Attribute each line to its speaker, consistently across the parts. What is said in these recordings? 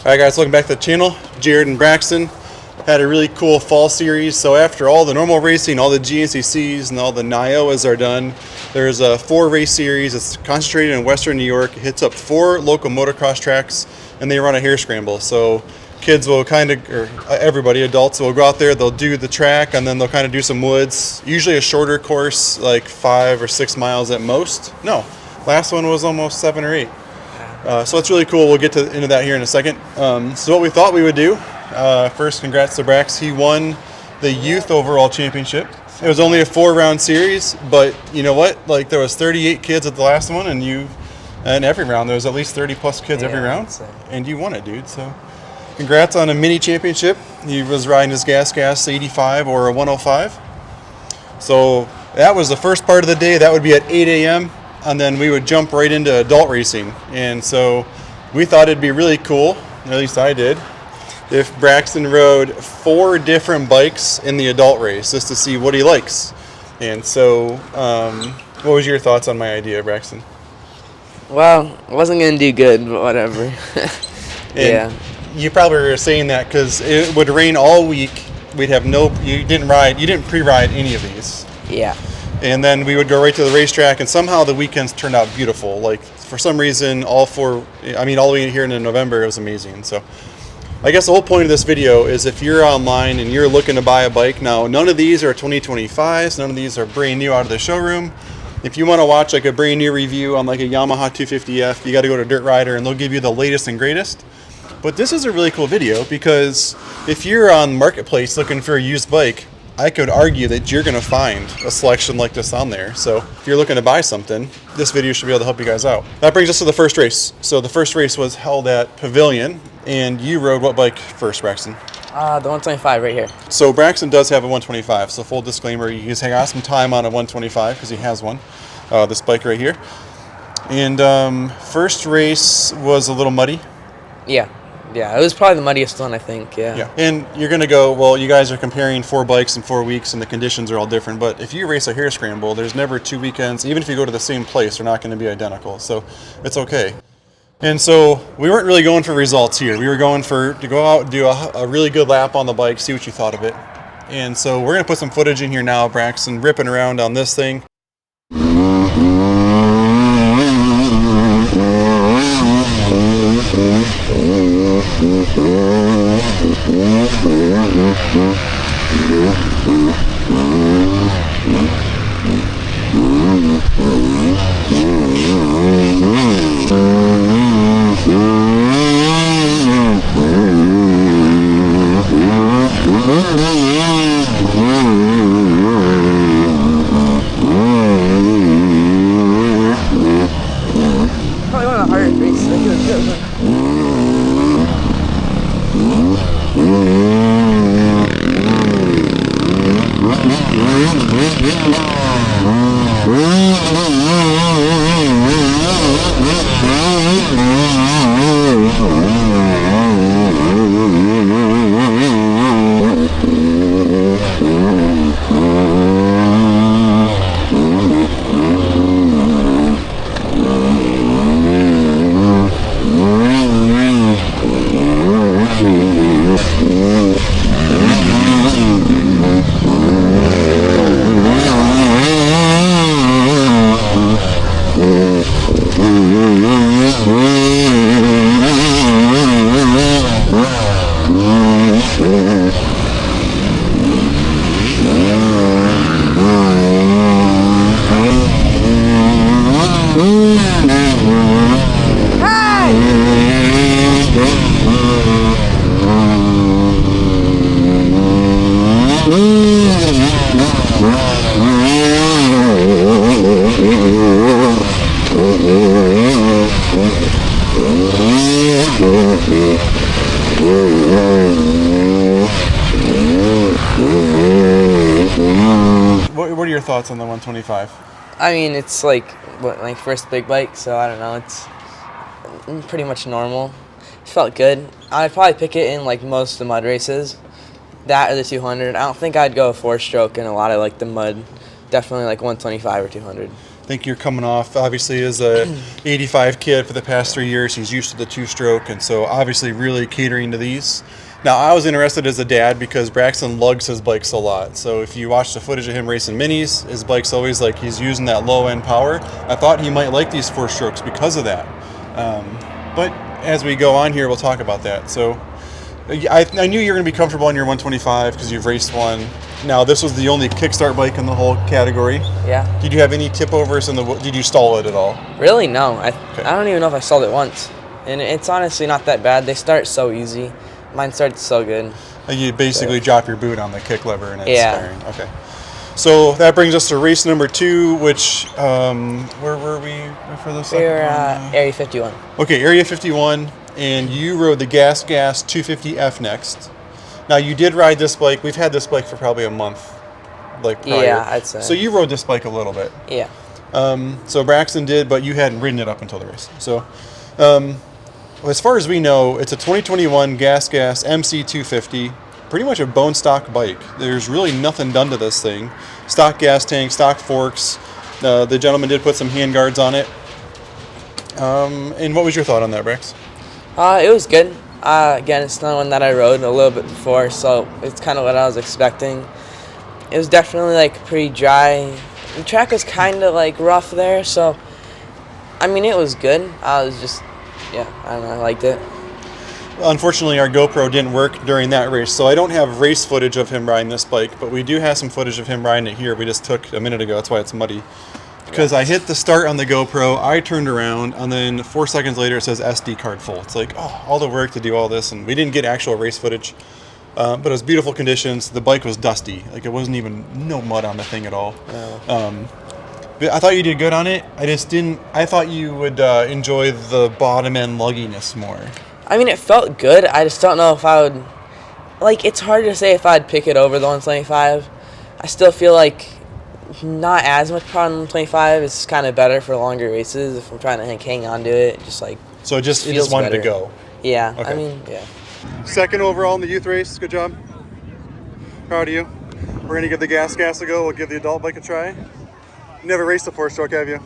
Speaker 1: Alright guys, welcome back to the channel. Jared and Braxxton had a really cool fall series. So after all the normal racing, all the GNCCs and all the NIOAs are done, there's a 4-race series. It's concentrated in Western New York. It hits up 4 local motocross tracks and they run a hare scramble. So kids will everybody, adults will go out there, they'll do the track and then they'll kind of do some woods. Usually a shorter course, like 5 or 6 miles at most. No, last one was almost 7 or 8. So it's really cool. We'll get into that here in a second. So what we thought we would do, first congrats to Brax. He won the youth overall championship. It was only a 4-round series, but you know what? Like there was 38 kids at the last one and every round there was at least 30 plus kids every round. And you won it, dude. So congrats on a mini championship. He was riding his GasGas 85 or a 105. So that was the first part of the day. That would be at 8 a.m. and then we would jump right into adult racing. And so we thought it'd be really cool, at least I did, if Braxton rode 4 different bikes in the adult race just to see what he likes. And so what was your thoughts on my idea, Braxton?
Speaker 2: Well, I wasn't going to do good, but whatever. Yeah.
Speaker 1: You probably were saying that because it would rain all week. We'd have you didn't pre-ride any of these.
Speaker 2: Yeah.
Speaker 1: And then we would go right to the racetrack, and somehow the weekends turned out beautiful. Like, for some reason, all the way here in November, it was amazing. So, I guess the whole point of this video is if you're online and you're looking to buy a bike, now, none of these are 2025s, none of these are brand new out of the showroom. If you want to watch, like, a brand new review on, like, a Yamaha 250F, you got to go to Dirt Rider, and they'll give you the latest and greatest. But this is a really cool video, because if you're on Marketplace looking for a used bike, I could argue that you're going to find a selection like this on there. So if you're looking to buy something, this video should be able to help you guys out. That brings us to the first race. So the first race was held at Pavilion, and you rode what bike first, Braxton?
Speaker 2: The 125 right here.
Speaker 1: So Braxton does have a 125. So full disclaimer, he's got some time on a 125 because he has one, this bike right here. And first race was a little muddy.
Speaker 2: Yeah, it was probably the muddiest one, I think, yeah.
Speaker 1: And you're going to go, well, you guys are comparing 4 bikes in 4 weeks, and the conditions are all different. But if you race a hare scramble, there's never 2 weekends. Even if you go to the same place, they're not going to be identical. So it's okay. And so we weren't really going for results here. We were going to go out, do a really good lap on the bike, see what you thought of it. And so we're going to put some footage in here now, Braxton, ripping around on this thing.
Speaker 2: Probably one of the hardest races.
Speaker 1: What are your thoughts on the 125?
Speaker 2: I mean, it's like my first big bike, so I don't know. It's pretty much normal. It felt good. I'd probably pick it in like most of the mud races. That or the 200. I don't think I'd go a 4-stroke in a lot of like the mud. Definitely like 125 or 200.
Speaker 1: think you're coming off, obviously, as a 85 kid for the past 3 years. He's used to the two-stroke, and so obviously really catering to these. Now, I was interested as a dad because Braxxton lugs his bikes a lot. So if you watch the footage of him racing minis, his bike's always like he's using that low-end power. I thought he might like these 4-strokes because of that. But as we go on here, we'll talk about that. So I knew you were going to be comfortable on your 125 because you've raced one. Now, this was the only kickstart bike in the whole category.
Speaker 2: Yeah.
Speaker 1: Did you have any tip overs did you stall it at all?
Speaker 2: Really, no. I don't even know if I stalled it once. And it's honestly not that bad. They start so easy. Mine started so good.
Speaker 1: You basically drop your boot on the kick lever and it's firing. Okay. So that brings us to race number 2, which, where were we for the second
Speaker 2: We were Area 51.
Speaker 1: Okay, Area 51, and you rode the GasGas 250F next. Now, you did ride this bike. We've had this bike for probably a month, like prior.
Speaker 2: Yeah, I'd say.
Speaker 1: So you rode this bike a little bit.
Speaker 2: Yeah.
Speaker 1: So Braxton did, but you hadn't ridden it up until the race. So as far as we know, it's a 2021 GasGas MC250, pretty much a bone stock bike. There's really nothing done to this thing. Stock gas tank, stock forks. The gentleman did put some hand guards on it. And what was your thought on that, Brax?
Speaker 2: It was good. Again, it's not one that I rode a little bit before, so it's kind of what I was expecting. It was definitely like pretty dry. The track was kind of like rough there, so I mean it was good. I was just, I don't know, I liked it.
Speaker 1: Unfortunately, our GoPro didn't work during that race, so I don't have race footage of him riding this bike, but we do have some footage of him riding it here. We just took a minute ago, that's why it's muddy. Because I hit the start on the GoPro, I turned around, and then 4 seconds later it says SD card full. It's like, oh, all the work to do all this, and we didn't get actual race footage. But it was beautiful conditions. The bike was dusty. Like, it wasn't even no mud on the thing at all.
Speaker 2: No.
Speaker 1: But I thought you did good on it. I thought you would enjoy the bottom end lugginess more.
Speaker 2: I mean, it felt good. I just don't know if I would, like, it's hard to say if I'd pick it over the 125. I still feel like not as much power on the 125. It's kind of better for longer races if I'm trying to hang on to it. Just like,
Speaker 1: so it just wanted to go.
Speaker 2: Yeah.
Speaker 1: Okay.
Speaker 2: I mean, yeah.
Speaker 1: Second overall in the youth race. Good job. Proud of you. We're going to give the GasGas a go. We'll give the adult bike a try. You never raced a 4-stroke, have you?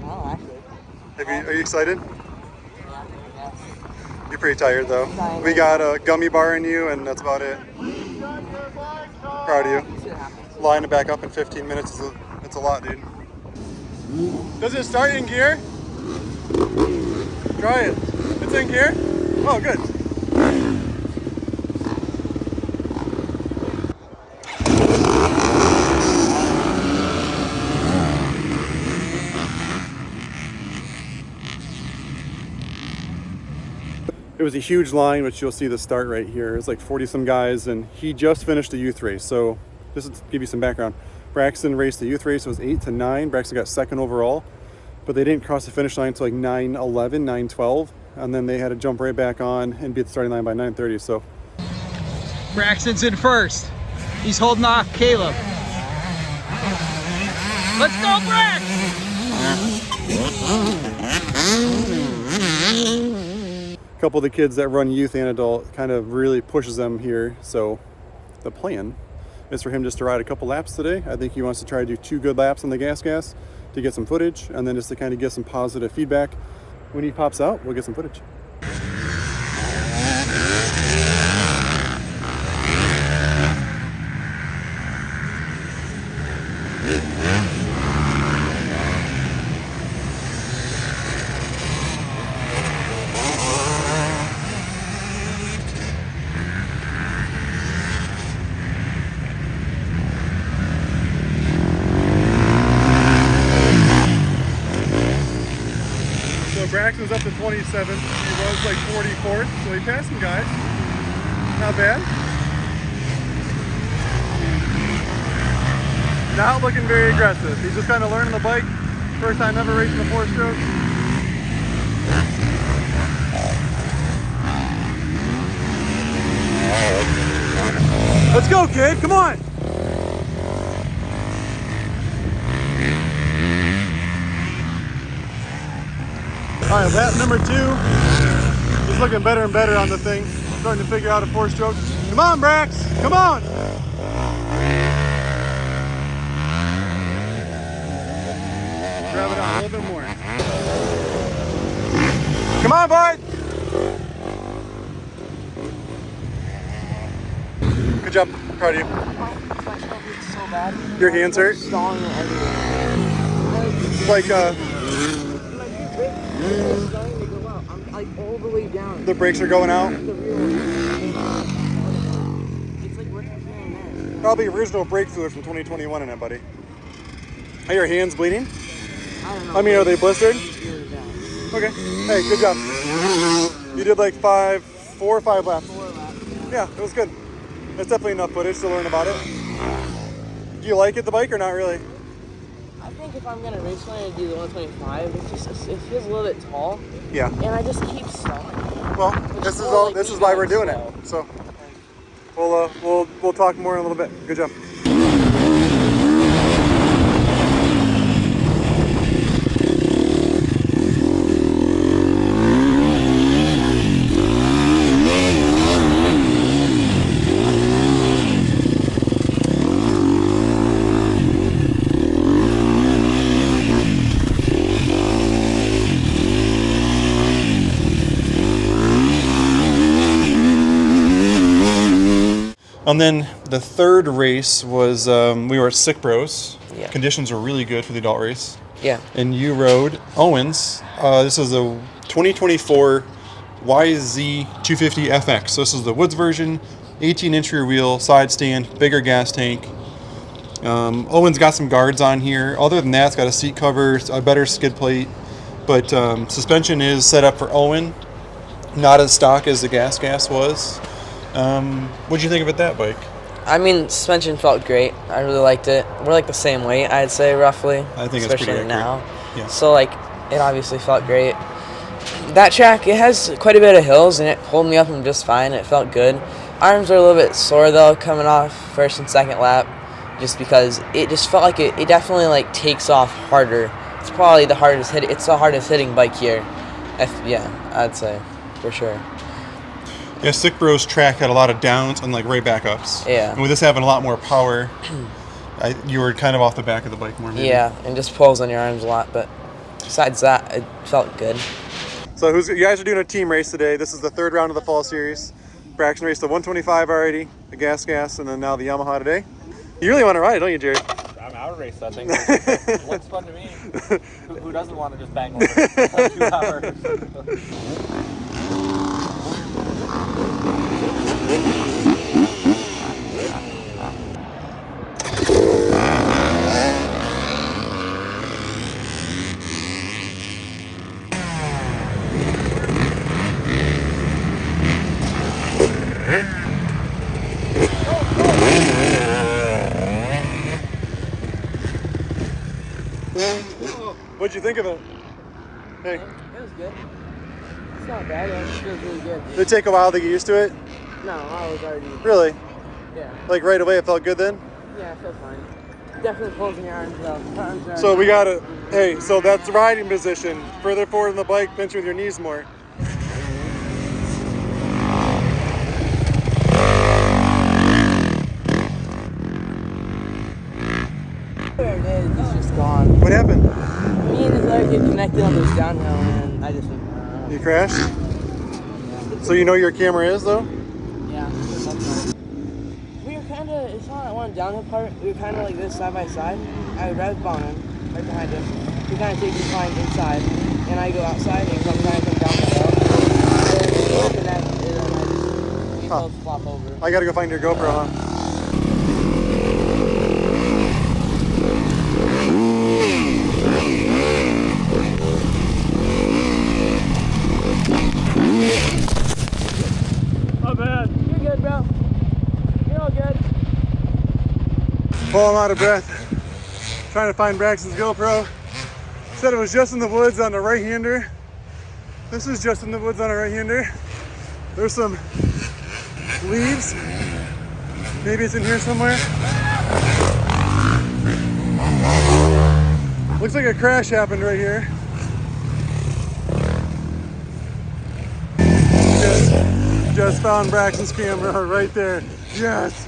Speaker 2: Oh, actually.
Speaker 1: Are you excited? You're pretty tired, though. We got a gummy bar in you, and that's about it. Proud of you. Line it back up in 15 minutes. It's a lot, dude. Does it start in gear? Try it. It's in gear? Oh, good. It was a huge line, which you'll see the start right here. It's like 40-some guys, and he just finished a youth race. So this will give you some background. Braxton raced the youth race. It was 8 to 9. Braxton got second overall, but they didn't cross the finish line until like 9:11, 9:12, and then they had to jump right back on and be at the starting line by 9:30. So
Speaker 3: Braxton's in first. He's holding off Caleb. Let's go, Brax!
Speaker 1: a couple of the kids that run youth and adult kind of really pushes them here. So the plan is for him just to ride a couple laps today. I think he wants to try to do 2 good laps on the GasGas to get some footage, and then just to kind of get some positive feedback. When he pops out, we'll get some footage. Braxton's up to 27th. He was like 44th, so he passed some guys. Not bad. Not looking very aggressive. He's just kind of learning the bike. First time ever racing a 4-stroke. Let's go, kid. Come on. All right, lap number 2. He's looking better and better on the thing. Starting to figure out a 4-stroke. Come on, Brax, come on. Grab it on a little bit more. Come on, bud! Good job. I'm proud of you.
Speaker 2: So bad.
Speaker 1: Your hands hurt?
Speaker 2: Stalling it everywhere.
Speaker 1: Like,
Speaker 2: I'm like all the way down.
Speaker 1: the brakes are going out?
Speaker 2: The rear one. It's like working here and there.
Speaker 1: Probably original brake fluid from 2021 in it, buddy. Are your hands bleeding?
Speaker 2: I don't know.
Speaker 1: I mean, are they blistered?
Speaker 2: Really bad.
Speaker 1: Okay. Hey, good job. You did like 4 or 5 laps.
Speaker 2: 4 laps.
Speaker 1: Yeah, it was good. That's definitely enough footage to learn about it. Do you like it, the bike, or not really?
Speaker 2: I think if I'm gonna race one and do the 125, it feels a little bit tall.
Speaker 1: Yeah.
Speaker 2: And I just keep stalling.
Speaker 1: Well, this is why we're doing it. So we'll talk more in a little bit. Good job. And then the third race was we were at Sick Bros.
Speaker 2: Yeah.
Speaker 1: Conditions were really good for the adult race.
Speaker 2: Yeah.
Speaker 1: And you rode Owens. This is a 2024 YZ250FX. So this is the Woods version, 18-inch rear wheel, side stand, bigger gas tank. Owens got some guards on here. Other than that, it's got a seat cover, a better skid plate. But suspension is set up for Owen, not as stock as the GasGas was. What'd you think about that bike?
Speaker 2: I mean, suspension felt great. I really liked it. We're like the same weight, I'd say, roughly.
Speaker 1: I think it's pretty
Speaker 2: especially
Speaker 1: accurate.
Speaker 2: now.
Speaker 1: Yeah.
Speaker 2: So, like, it obviously felt great. That track, it has quite a bit of hills, and it pulled me up and just fine. It felt good. Arms are a little bit sore, though, coming off first and second lap, just because it just felt like it definitely, like, takes off harder. It's probably the hardest hit. It's the hardest hitting bike here. Yeah, I'd say, for sure.
Speaker 1: Yeah, Sick Bros track had a lot of downs and like right backups.
Speaker 2: Yeah.
Speaker 1: And with this having a lot more power, you were kind of off the back of the bike more. Maybe.
Speaker 2: Yeah, and just pulls on your arms a lot, but besides that, it felt good.
Speaker 1: So you guys are doing a team race today. This is the third round of the fall series. Braxxton raced the 125 already, the GasGas, and then now the Yamaha today. You really want to ride it, don't you, Jared?
Speaker 4: I'm out of race that thing. Looks fun to me. Who doesn't want to just bang over for 2 hours?
Speaker 1: What'd you think of it? Hey.
Speaker 2: It was good. It's not bad. It feels really good.
Speaker 1: Did it take a while to get used to it?
Speaker 2: No, I was already.
Speaker 1: Really?
Speaker 2: Yeah.
Speaker 1: Like right away it felt good then?
Speaker 2: Yeah, I feel fine. Definitely pulls in your arms though.
Speaker 1: So we got to, hey, so that's riding position. Further forward on the bike, pinch with your knees more.
Speaker 2: There it is. It's just gone.
Speaker 1: What happened?
Speaker 2: Me and his leg get connected on this downhill, and I just.
Speaker 1: You crashed? So you know your camera is though?
Speaker 2: Yeah. We were kind of. It's not that one downhill part. We were kind of like this side by side. I would rev on him right behind him. He kind of takes his line inside, and I go outside, and he comes down the hill. And then we both flop over.
Speaker 1: I gotta go find your GoPro, huh?
Speaker 4: Not bad.
Speaker 2: You're good, bro. You're all good.
Speaker 1: Well, I'm out of breath. Trying to find Braxton's GoPro. Said it was just in the woods on the right-hander. This is just in the woods on a right-hander. There's some leaves. Maybe it's in here somewhere. Looks like a crash happened right here. Just found Braxton's camera right there. Yes.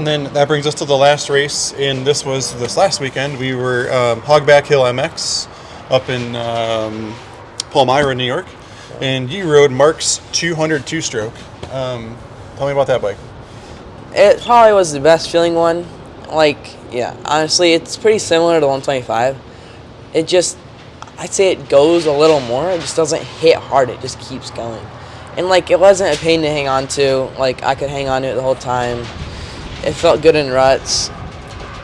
Speaker 1: and then that brings us to the last race, and this last weekend. We were Hogback Hill MX up in Palmyra, New York, and you rode Mark's 200 two-stroke. Tell me about that bike.
Speaker 2: It probably was the best feeling one. Like, yeah, honestly, it's pretty similar to 125. It just, I'd say it goes a little more. It just doesn't hit hard. It just keeps going. And, like, it wasn't a pain to hang on to. Like, I could hang on to it the whole time. It felt good in ruts.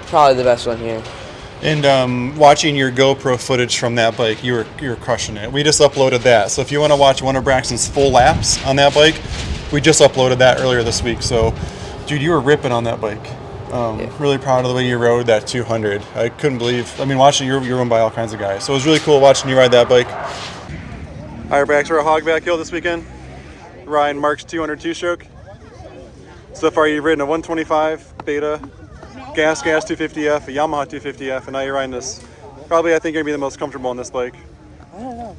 Speaker 2: Probably the best one here.
Speaker 1: And watching your GoPro footage from that bike, you were crushing it. We just uploaded that. So if you want to watch one of Braxton's full laps on that bike, we just uploaded that earlier this week. So, dude, you were ripping on that bike.
Speaker 2: Yeah.
Speaker 1: Really proud of the way you rode that 200. I couldn't believe, watching you run by all kinds of guys. So it was really cool watching you ride that bike. All right, Brax, we're at Hogback Hill this weekend. Riding Mark's 200 two-stroke. So far you've ridden a 125 Beta, GasGas 250F, a Yamaha 250F, and now you're riding this. Probably, I think you're going to be the most comfortable on this bike.
Speaker 2: I don't know.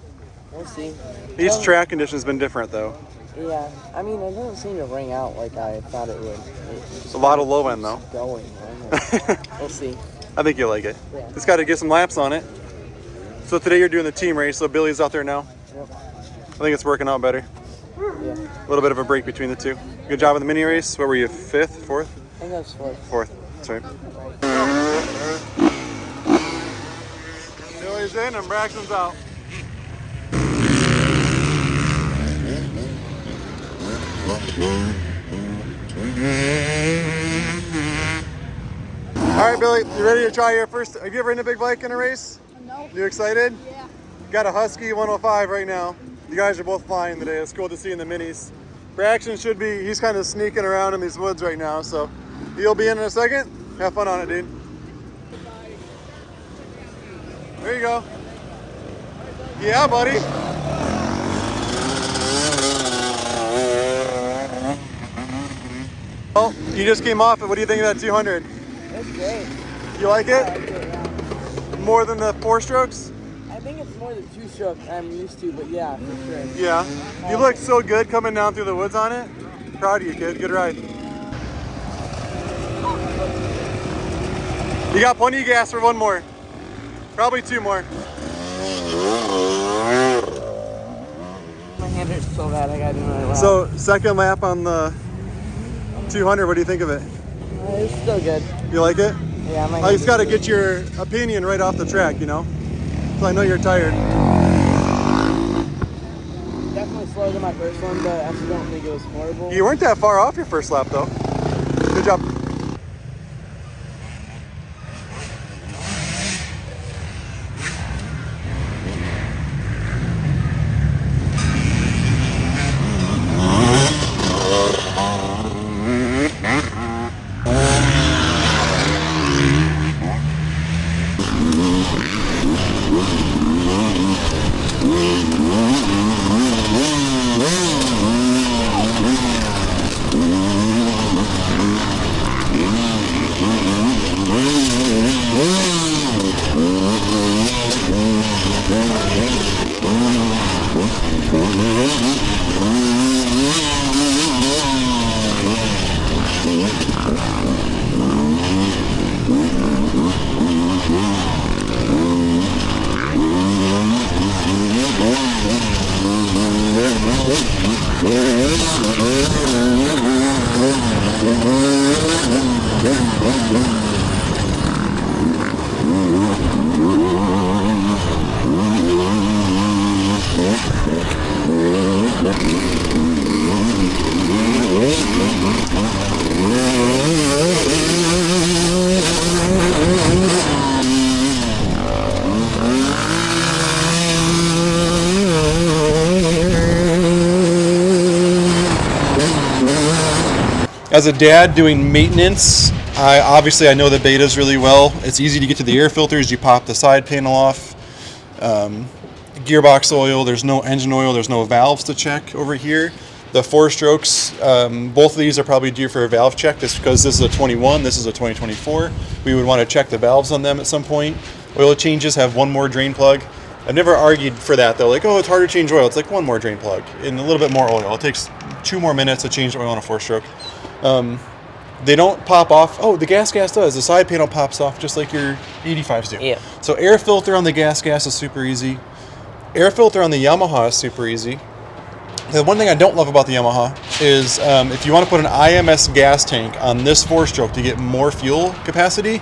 Speaker 2: We'll see.
Speaker 1: Each track condition has been different, though.
Speaker 2: Yeah, it doesn't seem to ring out like I thought it would.
Speaker 1: It's a lot of low end, though.
Speaker 2: Going. We'll see.
Speaker 1: I think you'll like it.
Speaker 2: Yeah.
Speaker 1: Just got to get some laps on it. So today you're doing the team race, so Billy's out there now.
Speaker 2: Yep.
Speaker 1: I think it's working out better.
Speaker 2: Yeah.
Speaker 1: A little bit of a break between the two. Good job in the mini race. What were you, 5th, 4th?
Speaker 2: I think that's fourth.
Speaker 1: 4th. That's right. Billy's in and Braxton's out. All right, Billy, you ready to try your first? Have you ever ridden a big bike in a race?
Speaker 5: No.
Speaker 1: You excited?
Speaker 5: Yeah.
Speaker 1: Got a Husky 105 right now. You guys are both flying today. It's cool to see in the minis. Braxton should be, he's kind of sneaking around in these woods right now, so he'll be in a second. Have fun on it, dude. There you go. Yeah, buddy. Well, you just came off it. What do you think of that 200?
Speaker 2: That's great.
Speaker 1: You like
Speaker 2: I
Speaker 1: it?
Speaker 2: like it, yeah.
Speaker 1: More than the 4-strokes?
Speaker 2: I think it's more the two-stroke I'm used to, but yeah, for sure.
Speaker 1: Yeah. You looked so good coming down through the woods on it. Proud of you, kid. Good ride. You got plenty of gas for one more. Probably 2 more.
Speaker 2: My hand hurts so bad, I gotta do another lap.
Speaker 1: So, second lap on the 200. What do you think of it?
Speaker 2: It's still good.
Speaker 1: You like it?
Speaker 2: Yeah, my
Speaker 1: I just got to get your opinion right off the track, you know? So I know you're tired.
Speaker 2: Definitely slower than my first one, but I actually don't think it was horrible.
Speaker 1: You weren't that far off your first lap, though. Good job. As a dad doing maintenance, I know the betas really well. It's easy to get to the air filters. You pop the side panel off. Gearbox oil, there's no engine oil, there's no valves to check over here. The 4-strokes, both of these are probably due for a valve check just because this is a 21, this is a 2024. We would want to check the valves on them at some point. Oil changes have one more drain plug. I've never argued for that though, like, oh, it's hard to change oil. It's like one more drain plug and a little bit more oil. It takes 2 more minutes to change oil on a 4-stroke. they don't pop off. Oh, the GasGas does. The side panel pops off just like your 85s do.
Speaker 2: Yeah.
Speaker 1: So air filter on the GasGas is super easy. Air filter on the Yamaha is super easy. The one thing I don't love about the Yamaha is if you want to put an IMS gas tank on this 4-stroke to get more fuel capacity,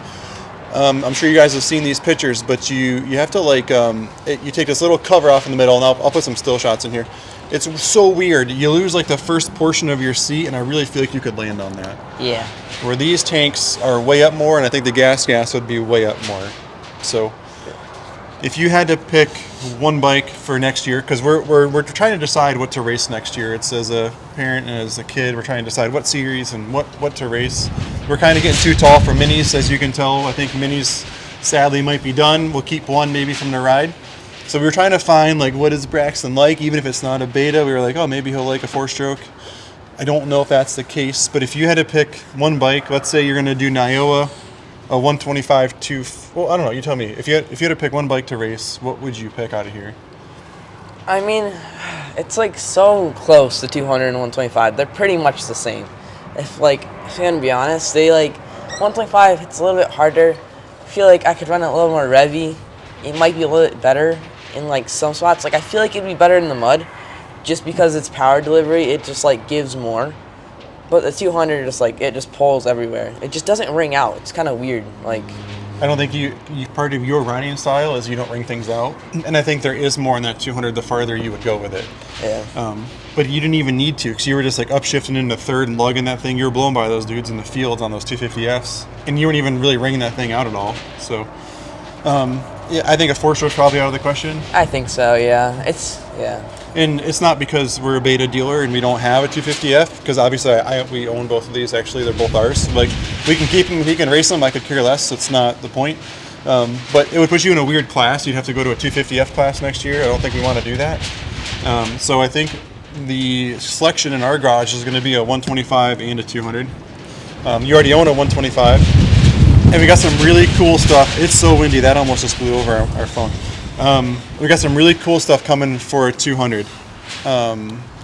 Speaker 1: I'm sure you guys have seen these pictures, but you have to like, you take this little cover off in the middle, and I'll put some still shots in here. It's so weird. You lose like the first portion of your seat, and I really feel like you could land on that.
Speaker 2: Yeah.
Speaker 1: Where these tanks are way up more, and I think the GasGas would be way up more. So if you had to pick one bike for next year, because we're trying to decide what to race next year. It's as a parent and as a kid, we're trying to decide what series and what to race. We're kind of getting too tall for minis, as you can tell. I think minis sadly might be done. We'll keep one maybe from the ride. So we were trying to find like what is Braxxton like, even if it's not a beta. We were like, oh, maybe he'll like a 4-stroke. I don't know if that's the case, but if you had to pick one bike, let's say you're going to do Nioa, a 125 to, well, I don't know, you tell me. If you had to pick one bike to race, what would you pick out of here?
Speaker 2: I mean, it's like so close, the 200 and 125. They're pretty much the same. If I'm gonna be honest, they 125, it's a little bit harder. I feel like I could run it a little more revvy. It might be a little bit better in some spots. I feel like it'd be better in the mud just because it's power delivery. It just gives more. But the 200 it just pulls everywhere. It just doesn't ring out. It's kind of weird.
Speaker 1: I don't think you part of your riding style is you don't ring things out, and I think there is more in that 200 the farther you would go with it.
Speaker 2: Yeah.
Speaker 1: But you didn't even need to, because you were just upshifting into third and lugging that thing. You were blown by those dudes in the fields on those 250Fs, and you weren't even really ringing that thing out at all. So, yeah, I think a 4-stroke's probably out of the question.
Speaker 2: I think so. Yeah.
Speaker 1: And it's not because we're a beta dealer and we don't have a 250F, because obviously we own both of these. Actually, they're both ours. We can keep them, he can race them. I could care less. It's not the point. But it would put you in a weird class. You'd have to go to a 250F class next year. I don't think we want to do that. So I think the selection in our garage is going to be a 125 and a 200. You already own a 125. And we got some really cool stuff. It's so windy. That almost just blew over our phone. We got some really cool stuff coming for a 200.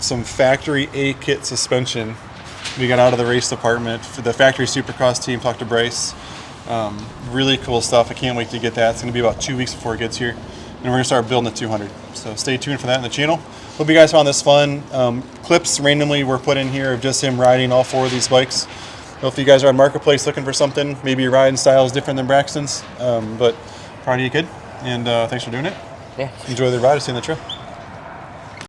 Speaker 1: Some factory A-kit suspension we got out of the race department. For the factory Supercross team, talked to Bryce. Really cool stuff. I can't wait to get that. It's going to be about 2 weeks before it gets here. And we're going to start building the 200. So stay tuned for that on the channel. Hope you guys found this fun. Clips randomly were put in here of just him riding all 4 of these bikes. If you guys are on Marketplace looking for something, maybe your riding style is different than Braxton's, but proud of you, kid. And thanks for doing it.
Speaker 2: Yeah.
Speaker 1: Enjoy the ride. See you on the trail.